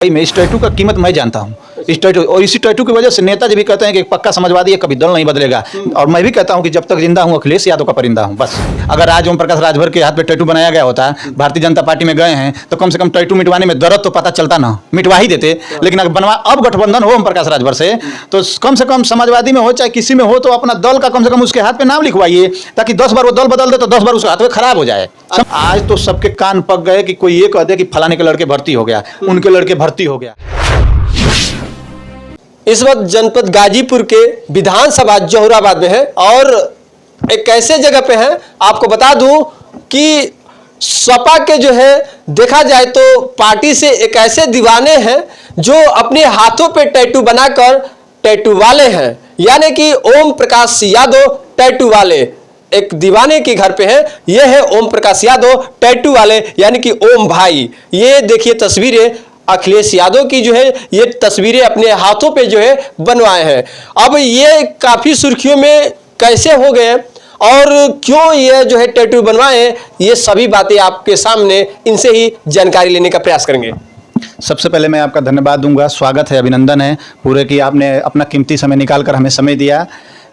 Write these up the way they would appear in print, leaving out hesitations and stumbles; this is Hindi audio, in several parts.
भाई मैं इस टैटू का कीमत मैं जानता हूँ। इस टैटू और इसी टैटू की वजह से नेताजी भी कहते हैं कि पक्का समाजवादी है, कभी दल नहीं बदलेगा। और मैं भी कहता हूँ कि जब तक जिंदा हूँ अखिलेश यादव का परिंदा हूँ बस। अगर आज ओम प्रकाश राजभर के हाथ पे टैटू बनाया गया होता, भारतीय जनता पार्टी में गए हैं तो कम से कम टैटू मिटवाने में दर्द तो पता चलता ना, मिटवा ही देते। लेकिन अगर बनवा अब गठबंधन हो ओम प्रकाश राजभर से तो कम से कम समाजवादी में हो चाहे किसी में हो तो अपना दल का कम से कम उसके हाथ पे नाम लिखवाइए, ताकि 10 बार वो दल बदल दे तो 10 बार उसके हाथ में खराब हो जाए। आज तो सबके कान पक गए कि कोई ये कह दे कि फलाने के लड़के भर्ती हो गया, उनके लड़के भर्ती हो गया। इस वक्त जनपद गाजीपुर के विधानसभा जहुराबाद में है और एक ऐसे जगह पे है, आपको बता दूं कि सपा के जो है देखा जाए तो पार्टी से एक ऐसे दीवाने हैं जो अपने हाथों पे टैटू बनाकर टैटू वाले हैं, यानी कि ओम प्रकाश यादव टैटू वाले एक दीवाने के घर पे है। ये है ओम प्रकाश यादव टैटू वाले, यानी कि ओम भाई। ये देखिए तस्वीरें अखिलेश यादव की जो है, ये तस्वीरें अपने हाथों पे जो है बनवाए हैं। अब ये काफी सुर्खियों में कैसे हो गए और क्यों ये जो है टैटू बनवाए, ये सभी बातें आपके सामने इनसे ही जानकारी लेने का प्रयास करेंगे। सबसे पहले मैं आपका धन्यवाद दूंगा, स्वागत है, अभिनंदन है पूरे कि आपने अपना कीमती समय निकाल कर हमें समय दिया।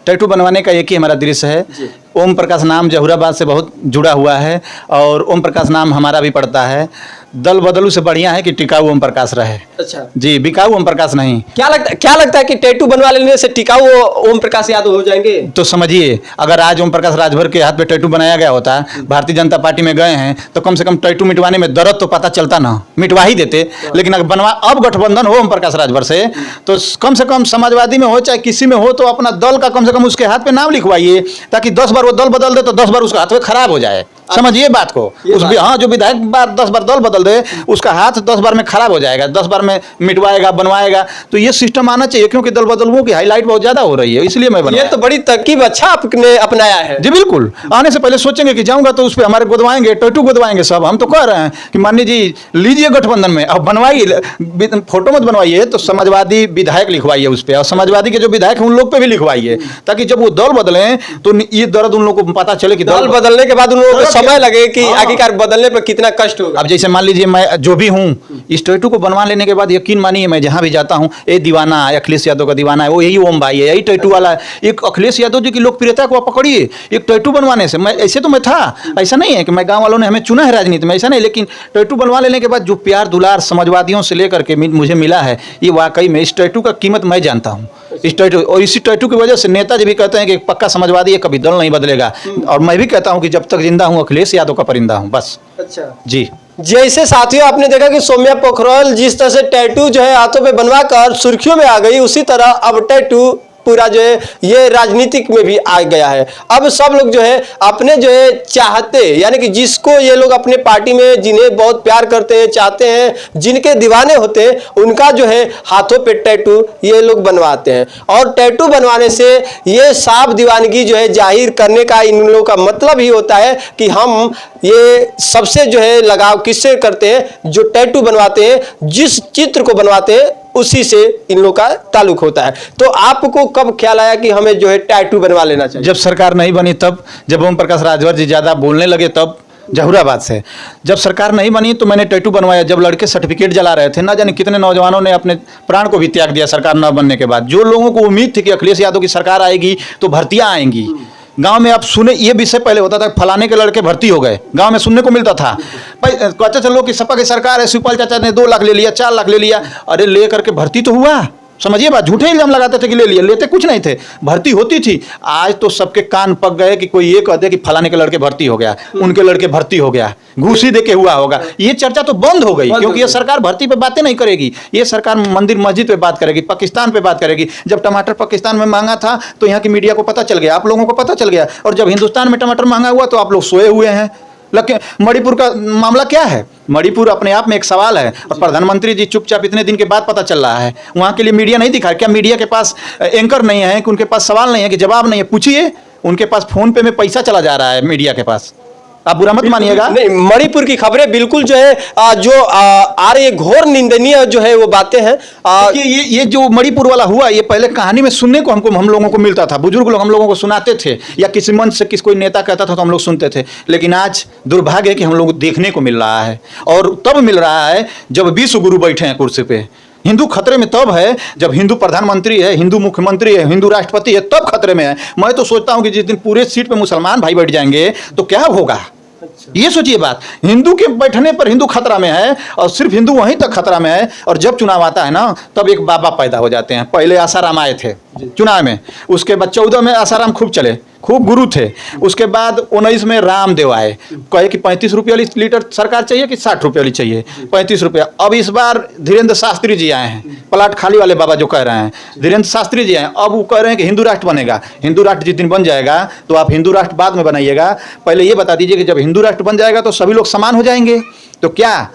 टैटू बनवाने का एक ही हमारा दृश्य है। ओम प्रकाश नाम जहुराबाद से बहुत जुड़ा हुआ है और ओम प्रकाश नाम हमारा भी पड़ता है। दल बदलू से बढ़िया है कि टिकाऊ ओम प्रकाश रहे। अच्छा जी, बिकाऊ ओम प्रकाश नहीं। क्या लगता है कि टैटू बनवा लेने से टिकाऊ ओम प्रकाश यादव हो जाएंगे? तो समझिए, अगर आज ओम प्रकाश राजभर के हाथ पे टैटू बनाया गया होता, भारतीय जनता पार्टी में गए हैं तो कम से कम टैटू मिटवाने में दर्द तो पता चलता ना, मिटवा ही देते। लेकिन अगर बनवा अब गठबंधन हो ओम प्रकाश राजभर से तो कम से कम समाजवादी में हो चाहे किसी में हो तो अपना दल का कम से कम उसके हाथ पे नाम लिखवाइए, ताकि 10 बार वो दल बदल दे तो 10 बार उसका हाथ में खराब हो जाए। समझिए बात को। हाँ, जो विधायक 10 बार दल बदल दे उसका हाथ 10 बार में खराब हो जाएगा, 10 बार में मिटवाएगा बनवाएगा। तो ये सिस्टम आना चाहिए, क्योंकि दल बदलुओं की हाईलाइट बहुत ज्यादा हो रही है, इसलिए मैं ये तो बड़ी तरकीब अच्छा आपने अपनाया है। जी बिल्कुल। आने से पहले सोचेंगे कि जाऊंगा तो उस पर हमारे गुदवाएंगे, टैटू गुदवाएंगे सब। हम तो कह रहे हैं कि माननीय जी लीजिए गठबंधन में, अब बनवाइए, फोटो मत बनवाइए तो समाजवादी विधायक लिखवाइए उस पर, और समाजवादी के जो विधायक हैं उन लोग पे भी लिखवाइए, ताकि जब वो दल बदले तो ये दर्द उन लोगों को पता चले कि दल बदलने के बाद उन लोगों को समय लगे कि आखिरकार बदलने पर कितना कष्ट होगा। अब जैसे मान लीजिए मैं जो भी हूँ, इस टैटू को बनवा लेने के बाद यकीन मानिए मैं जहाँ भी जाता हूँ, ये दीवाना है, अखिलेश यादव का दीवाना है, वो यही ओम भाई है, यही टैटू वाला है। एक अखिलेश यादव जी की लोकप्रियता को आप पकड़िए एक टैटू बनवाने से। मैं ऐसे तो मैं था, ऐसा नहीं है कि मैं गाँव वालों ने हमें चुना है राजनीति में, ऐसा नहीं, लेकिन टैटू बनवा लेने के बाद जो प्यार दुलार समाजवादियों से लेकर के मुझे मिला है, ये वाकई में इस टैटू का कीमत मैं जानता हूँ। इस टैटू और इसी टैटू की वजह से नेताजी भी कहते हैं कि पक्का समाजवादी है, कभी दल नहीं बदलेगा। और मैं भी कहता हूँ कि जब तक जिंदा हूँ अखिलेश यादव का परिंदा हूँ बस। अच्छा जी। जैसे साथियों आपने देखा कि सौम्या पोखरल जिस तरह से टैटू जो है हाथों पे बनवाकर सुर्खियों में आ गई, उसी तरह अब टैटू पूरा जो है ये राजनीतिक में भी आ गया है। अब सब लोग जो है अपने जो है चाहते, यानी कि जिसको ये लोग अपने पार्टी में जिन्हें बहुत प्यार करते हैं, चाहते हैं, जिनके दीवाने होते हैं, उनका जो है हाथों पे टैटू ये लोग बनवाते हैं। और टैटू बनवाने से ये साफ दीवानगी जो है जाहिर करने का इन लोगों का मतलब ही होता है कि हम ये सबसे जो है लगाव किससे करते हैं, जो टैटू बनवाते हैं, जिस चित्र को बनवाते हैं उसी से इन लोगों का ताल्लुक होता है। तो आपको कब ख्याल आया कि हमें जो है टैटू बनवा लेना चाहिए? जब सरकार नहीं बनी तब, जब ओम प्रकाश राजभर जी ज्यादा बोलने लगे तब, जहुराबाद से जब सरकार नहीं बनी तो मैंने टैटू बनवाया। जब लड़के सर्टिफिकेट जला रहे थे, ना जाने कितने नौजवानों ने अपने प्राण को भी त्याग दिया सरकार न बनने के बाद। जो लोगों को उम्मीद थी कि अखिलेश यादव की सरकार आएगी तो भर्तियां आएंगी, गांव में आप सुने, ये विषय पहले होता था फलाने के लड़के भर्ती हो गए, गांव में सुनने को मिलता था। भाई कहते चलो कि सपा की सरकार है, शिवपाल चाचा ने 2 लाख ले लिया, 4 लाख ले लिया। अरे ले करके भर्ती तो हुआ, समझिए बात। झूठे इल्जाम लगाते थे कि ले लिए, लेते कुछ नहीं थे, भर्ती होती थी। आज तो सबके कान पक गए कि कोई ये कह दे कि फलाने के लड़के भर्ती हो गया, उनके लड़के भर्ती हो गया, घूसी दे के हुआ होगा। ये चर्चा तो बंद हो गई, क्योंकि ये सरकार भर्ती पे बातें नहीं करेगी। ये सरकार मंदिर मस्जिद पे बात करेगी, पाकिस्तान पे बात करेगी। जब टमाटर पाकिस्तान में महंगा था तो यहाँ की मीडिया को पता चल गया, आप लोगों को पता चल गया। और जब हिंदुस्तान में टमाटर महंगा हुआ तो आप लोग सोए हुए हैं। लेकिन मणिपुर का मामला क्या है? मणिपुर अपने आप में एक सवाल है, और प्रधानमंत्री जी चुपचाप इतने दिन के बाद पता चल रहा है। वहाँ के लिए मीडिया नहीं दिखा। क्या मीडिया के पास एंकर नहीं है कि उनके पास सवाल नहीं है कि जवाब नहीं है? पूछिए, उनके पास फोन पे में पैसा चला जा रहा है मीडिया के पास। आप बुरा मत मानिएगा। नहीं, मणिपुर की खबरें बिल्कुल जो है जो आ रही है, घोर निंदनीय जो है वो बातें हैं। कि ये जो मणिपुर वाला हुआ, ये पहले कहानी में सुनने को हम लोगों को मिलता था, बुजुर्ग लोग हम लोगों को सुनाते थे, या किसी मंच से कोई नेता कहता था तो हम लोग सुनते थे। लेकिन आज दुर्भाग्य है कि हम लोग को देखने को मिल रहा है, और तब मिल रहा है जब विश्व गुरु बैठे हैं कुर्सी पे। हिंदू खतरे में तब है जब हिंदू प्रधानमंत्री है, हिंदू मुख्यमंत्री है, हिंदू राष्ट्रपति है, तब खतरे में है। मैं तो सोचता हूं कि जिस दिन पूरे सीट पे मुसलमान भाई बैठ जाएंगे तो क्या होगा। ये सोचिए बात, हिंदू के बैठने पर हिंदू खतरा में है, और सिर्फ हिंदू वहीं तक खतरा में है। और जब चुनाव आता है ना, तब एक बाबा पैदा हो जाते हैं। पहले आसाराम आए थे चुनाव में, उसके बाद 14 में आसाराम खूब चले, खूब गुरु थे। उसके बाद 19 में रामदेव आए, कहे कि 35 रुपये वाली लीटर सरकार चाहिए कि 60 रुपये वाली चाहिए, 35 रुपये। अब इस बार धीरेन्द्र शास्त्री जी आए हैं, प्लाट खाली वाले बाबा जो कह रहे हैं, धीरेन्द्र शास्त्री जी आए। अब वो कह रहे हैं कि हिंदू राष्ट्र बनेगा। हिंदू राष्ट्र जिस दिन बन जाएगा तो आप हिंदू राष्ट्र बाद में बनाइएगा, पहले ये बता दीजिए कि जब हिंदू राष्ट्र बन जाएगा तो सभी लोग समान हो जाएंगे। तो क्या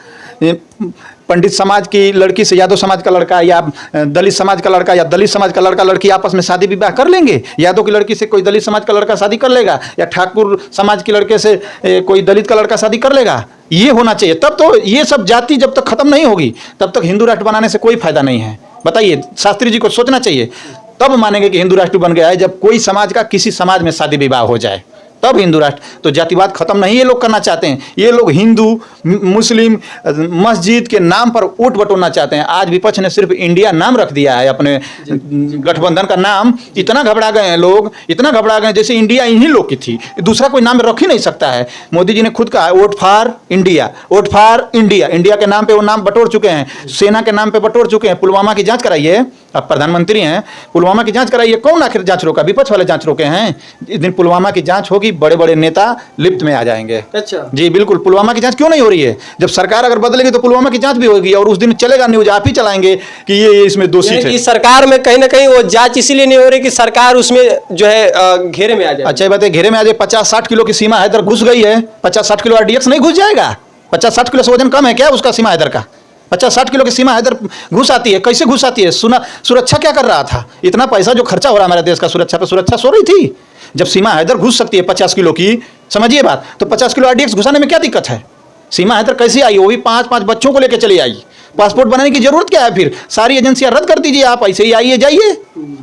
पंडित समाज की लड़की से यादव समाज का लड़का, या दलित समाज का लड़का, या दलित समाज का लड़का लड़की आपस में शादी विवाह कर लेंगे? यादव की लड़की से कोई दलित समाज का लड़का शादी कर लेगा, या ठाकुर समाज के लड़के से कोई दलित का लड़का शादी कर लेगा? ये होना चाहिए। तब तो ये सब जाति जब तक खत्म नहीं होगी तब तक हिंदू राष्ट्र बनाने से कोई फायदा नहीं है। बताइए, शास्त्री जी को सोचना चाहिए। तब मानेंगे कि हिंदू राष्ट्र बन गया है जब कोई समाज का किसी समाज में शादी विवाह हो जाए, तब हिंदू राष्ट्र। तो जातिवाद खत्म नहीं ये लोग करना चाहते हैं। ये लोग हिंदू मुस्लिम मस्जिद के नाम पर वोट बटोरना चाहते हैं। आज विपक्ष ने सिर्फ इंडिया नाम रख दिया है, अपने गठबंधन का नाम। इतना घबरा गए हैं लोग, इतना घबरा गए जैसे इंडिया इन्हीं लोग की थी, दूसरा कोई नाम रख ही नहीं सकता है। मोदी जी ने खुद कहा है vote for India, vote for India. India के नाम पे वो नाम बटोर चुके हैं, सेना के नाम पे बटोर चुके हैं। पुलवामा की जांच कराइए, अब प्रधानमंत्री हैं, पुलवामा की जांच कराइए। कौन आखिर जांच रोका? विपक्ष वाले जांच रोके हैं। इस दिन पुलवामा की जांच होगी, बड़े बड़े नेता लिप्त में आ जाएंगे। अच्छा जी बिल्कुल। पुलवामा की जांच क्यों नहीं हो रही है? जब सरकार अगर बदलेगी तो पुलवामा की जांच भी होगी, और उस दिन चलेगा न्यूज, आप ही चलाएंगे कि ये इसमें दोषी थे। सरकार में कहीं ना कहीं वो जांच इसीलिए नहीं हो रही कि सरकार उसमें जो है घेरे में आ जाए। अच्छा बात है, घेरे में आ जाए। 50-60 किलो की सीमा हैदर घुस गई है, 50-60 किलो RDX नहीं घुस जाएगा? 50-60 किलो से वजन कम है क्या उसका सीमा हैदर का? 50-60 किलो की सीमा हैदर घुस आती है। कैसे घुस आती है? सुरक्षा क्या कर रहा था? इतना पैसा जो खर्चा हो रहा है हमारे देश का सुरक्षा पे, सुरक्षा सो रही थी। जब सीमा हैदर घुस सकती है 50 किलो की, समझिए बात, तो 50 किलो RDX घुसाने में क्या दिक्कत है? सीमा हैदर कैसे आई? वो भी 5-5 बच्चों को लेकर चली आई। पासपोर्ट बनाने की जरूरत क्या है? फिर सारी एजेंसियां रद्द कर दीजिए, आप ऐसे ही आइए जाइए।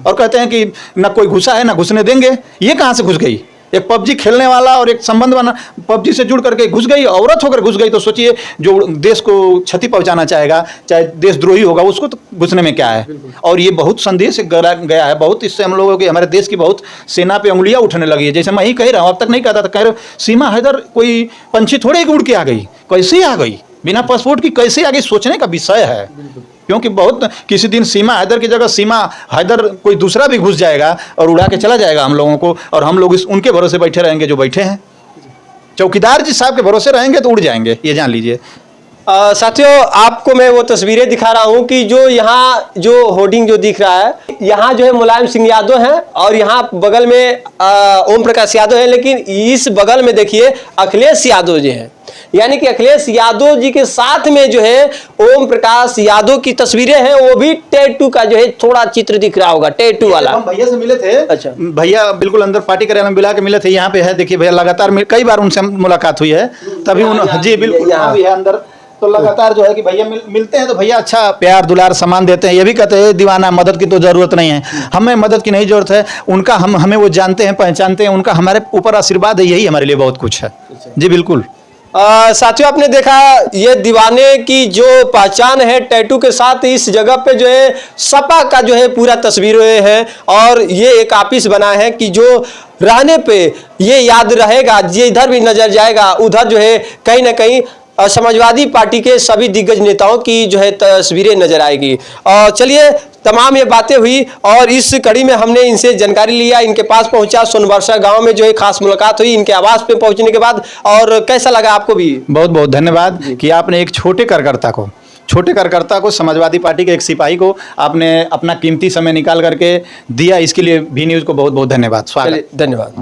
और कहते हैं कि ना कोई घुसा है ना घुसने देंगे। ये कहां से घुस गई? एक PUBG खेलने वाला और एक संबंध बना, PUBG से जुड़ करके घुस गई, औरत होकर घुस गई। तो सोचिए, जो देश को क्षति पहुंचाना चाहेगा, चाहे देशद्रोही होगा, उसको तो घुसने में क्या है? और ये बहुत संदेश गया है, बहुत। इससे हम लोगों के, हमारे देश की बहुत सेना पे उंगलियां उठने लगी है। जैसे मैं ही कह रहा हूँ, अब तक नहीं कहता था, कह रहे सीमा हैदर कोई पंछी थोड़े ही उड़ के आ गई, कैसे आ गई बिना पासपोर्ट की, कैसे आ गई? सोचने का विषय है। क्योंकि बहुत किसी दिन सीमा हैदर की जगह सीमा हैदर कोई दूसरा भी घुस जाएगा और उड़ा के चला जाएगा हम लोगों को, और हम लोग उनके भरोसे बैठे रहेंगे जो बैठे हैं। चौकीदार जी साहब के भरोसे रहेंगे तो उड़ जाएंगे, ये जान लीजिए। साथियों, आपको मैं वो तस्वीरें दिखा रहा हूं कि जो यहाँ जो होर्डिंग जो दिख रहा है, यहाँ जो है मुलायम सिंह यादव है, और यहाँ बगल में ओम प्रकाश यादव है। लेकिन इस बगल में देखिए अखिलेश यादव जी हैं, यानी कि अखिलेश यादव जी के साथ में जो है ओम प्रकाश यादव की तस्वीरें हैं। वो भी टैटू का जो है थोड़ा चित्र दिख रहा होगा, टैटू वाला। हम भैया से मिले थे। अच्छा, भैया बिल्कुल अंदर पार्टी कार्यालय में बुला के मिले थे। यहाँ पे है, देखिए भैया, लगातार कई बार उनसे मुलाकात हुई है। तभी जी बिल्कुल यहाँ भी है अंदर। तो लगातार जो है कि भैया मिलते हैं तो भैया अच्छा प्यार दुलार सामान देते हैं। ये भी कहते हैं दीवाना, मदद की तो जरूरत नहीं है, हमें मदद की नहीं जरूरत है। उनका हमें वो जानते हैं, पहचानते हैं, उनका हमारे ऊपर आशीर्वाद है, यही हमारे लिए बहुत कुछ है। जी बिल्कुल। साथियों, आपने देखा ये दीवाने की जो पहचान है टैटू के साथ, इस जगह पे जो है सपा का जो है पूरा तस्वीरें हैं, और ये एक ऑफिस बना है कि जो रहने पे ये याद रहेगा। ये इधर भी नजर जाएगा, उधर जो है कहीं ना कहीं समाजवादी पार्टी के सभी दिग्गज नेताओं की जो है तस्वीरें नजर आएगी। और चलिए, तमाम ये बातें हुई और इस कड़ी में हमने इनसे जानकारी लिया, इनके पास पहुंचा, सोनबरसा गांव में जो है खास मुलाकात हुई इनके आवास पे पहुंचने के बाद। और कैसा लगा आपको? भी बहुत बहुत धन्यवाद कि आपने एक छोटे कार्यकर्ता को समाजवादी पार्टी के एक सिपाही को आपने अपना कीमती समय निकाल करके दिया। इसके लिए भी न्यूज़ को बहुत बहुत धन्यवाद। स्वागत, धन्यवाद।